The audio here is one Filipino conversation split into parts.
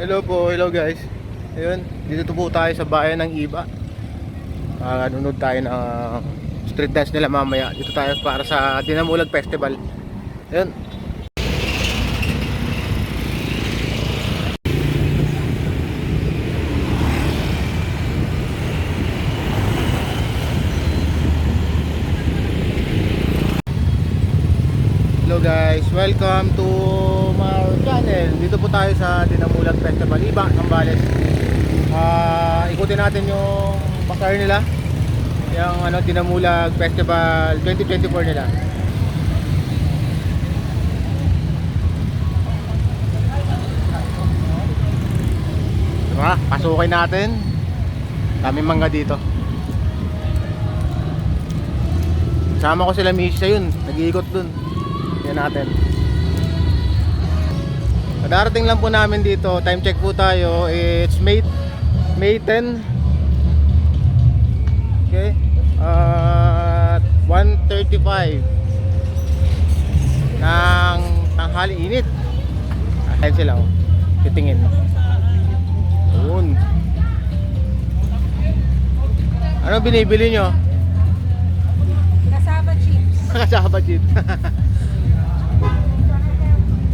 Hello po, hello guys. Ayun, dito po tayo sa bayan ng Iba. Nunod tayo ng street dance nila mamaya. Dito tayo para sa Dinamulag Festival. Ayun. Hello guys, welcome to our channel. Dito po tayo sa Dinamulag Festival Iba, Zambales. Ikutin natin yung bakar nila, yung Dinamulag Festival 2024 nila. Diba? Pasukin natin. Daming mangga dito. Sama ko sila Misha yun, nag-iikot dun. Yan natin. Darating lang po namin dito. Time check po tayo. It's May 10. Okay. 1:35 ng tanghali. Init. Ayan sila, oh. Titingin. Ayun. Ano binibili nyo? Kasaba chips. Kasaba chips.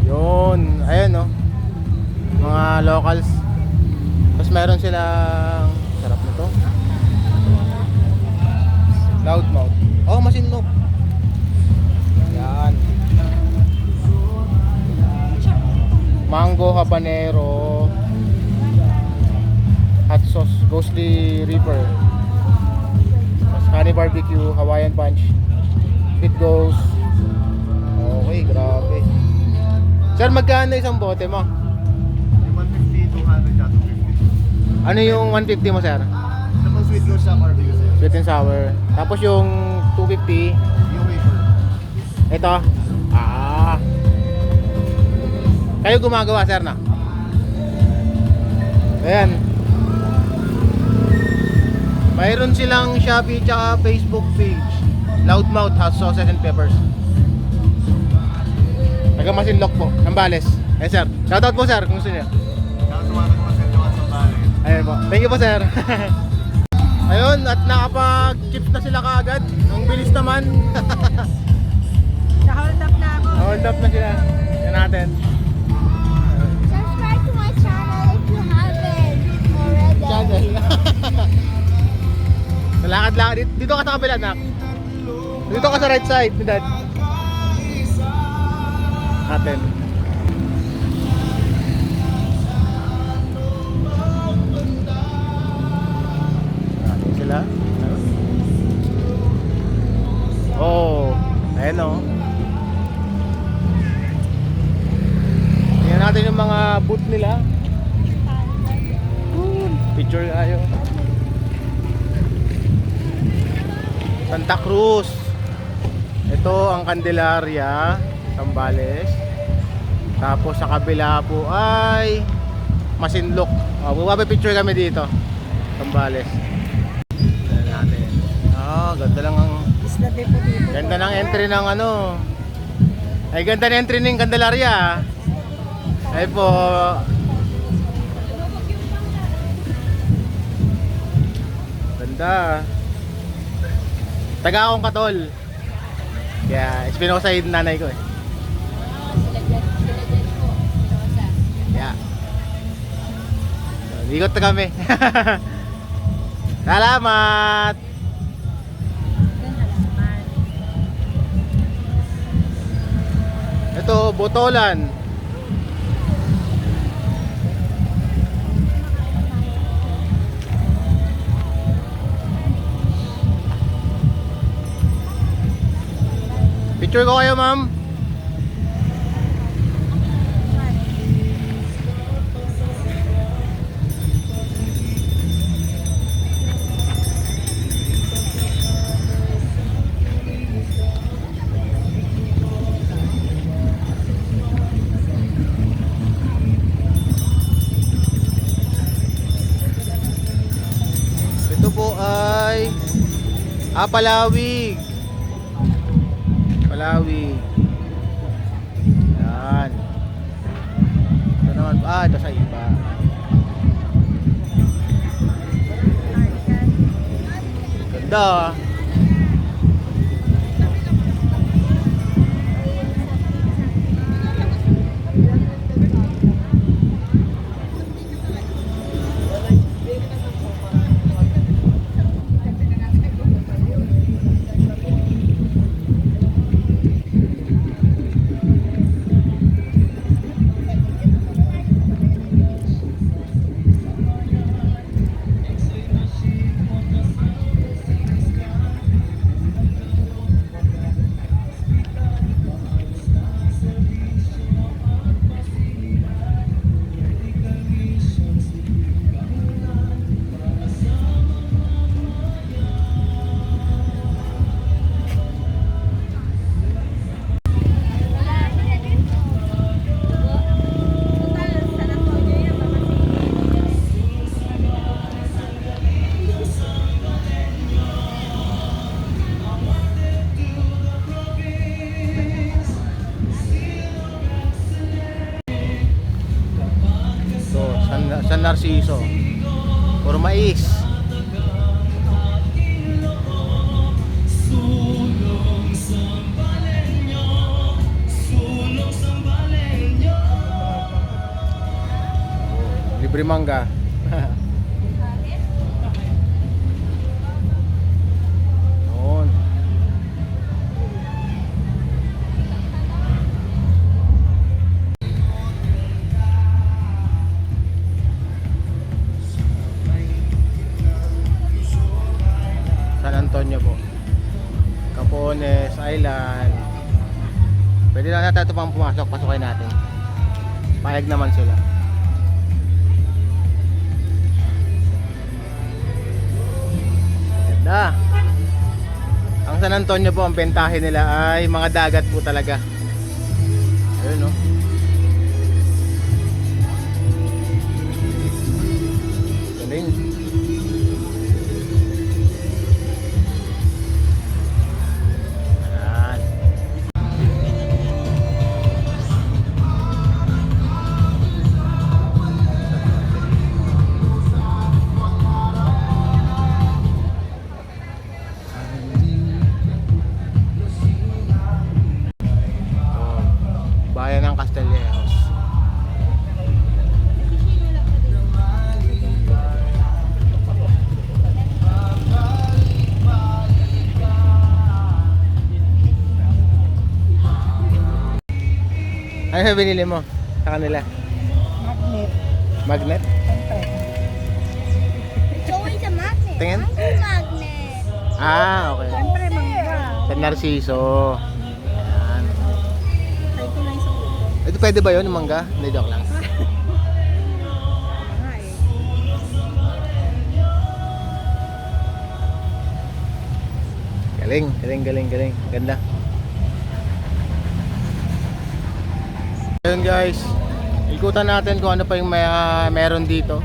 Yun, ayan, no, mga locals. Tapos meron silang, sarap nito, loudmouth. Oh, masinlok. Yan. Mango habanero, hot sauce, ghostly reaper. Tapos honey barbecue, Hawaiian punch, it goes. Okay, grabe. Sir, magkano isang bote mo? 150, 200, 250. Ano yung 150 mo, sir? Ano pang sweet low sa barbecue sir? Sweet and sour. Tapos yung 250, Yung wafer. ito. Kayo gumagawa, sir, na? Ayan. Mayroon silang Shopee tsaka Facebook page. Loudmouth Hot Sauces and Peppers. Taga Masinloc po, Zambales. Eh sir, shoutout po sir kung gusto niyo. Kaya sumanag pa sa inyo at sa bali. Ayun po, thank you po sir. Ayun, at nakapag-chips na sila kaagad. Ang bilis naman. Na-hold up na ako. Hold up na sila. Yan natin. Subscribe to my channel if you haven't already. Channel. Lakad-lakad. Dito ka sa kabila, nak. Dito ka sa right side ni dad. Natin. Natin sila. Oh, ayan, oh. Tingnan natin yung mga booth nila. Picture tayo. Santa Cruz. Ito ang Candelaria, Zambales. Tapos sa kabila po ay Masinloc. Picture kami dito, Zambales. Tignan natin. Ganda lang ang Isla de Pulido. ganda ng entry ng ay ganda ng entry ng Candelaria. Ay po. Ganda. Taga akong Katol. Kaya Espinosa yung nanay ko eh. Yeah. So, ikot na kami. Salamat. Ito, botolan. Picture ko kayo, ma'am. Ito po ay Palawig. Palawig. Yan. Ito naman, ito sa Iba. Da. So, San Narciso. Puro mais. Libre mangga. Noon. San Antonio po. Capones Island. Pwede lang natin ito pang pumasok. Pasukin natin. Payag naman sila. Ganda. Ang San Antonio po, ang bentahe nila ay mga dagat po talaga. Ayun, no? Galing. Ayan. Bayan ng Castilleros. Ano binili mo sa kanila? Magnet. Magnet? It's always a magnet. Tingin? Ang magnet. Ah, okay. Siyempre, mangga. San Narciso. Ayan. Try ko lang sa ulo. Ito pwede ba yun, yung mangga? Hindi, joke lang. Nga eh. Galing. Ganda. Ayun guys, ikutan natin kung ano pa yung meron dito.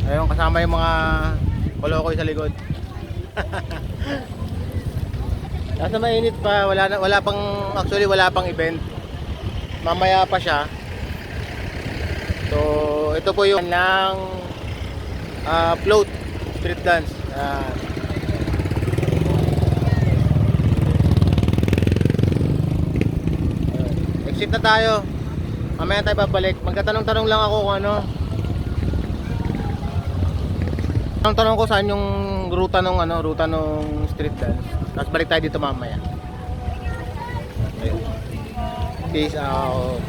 Ayun, kasama yung mga kolokoy sa likod. Nasa mainit pa, wala pang event. Mamaya pa siya. So, ito po yung ng float street dance. Exit na tayo. Mamaya tayo babalik. Magtatanong-tanong lang ako kung ano. Tanong ko saan yung ruta nung street dance. Tapos balik tayo dito mamaya. Ayun. Peace out.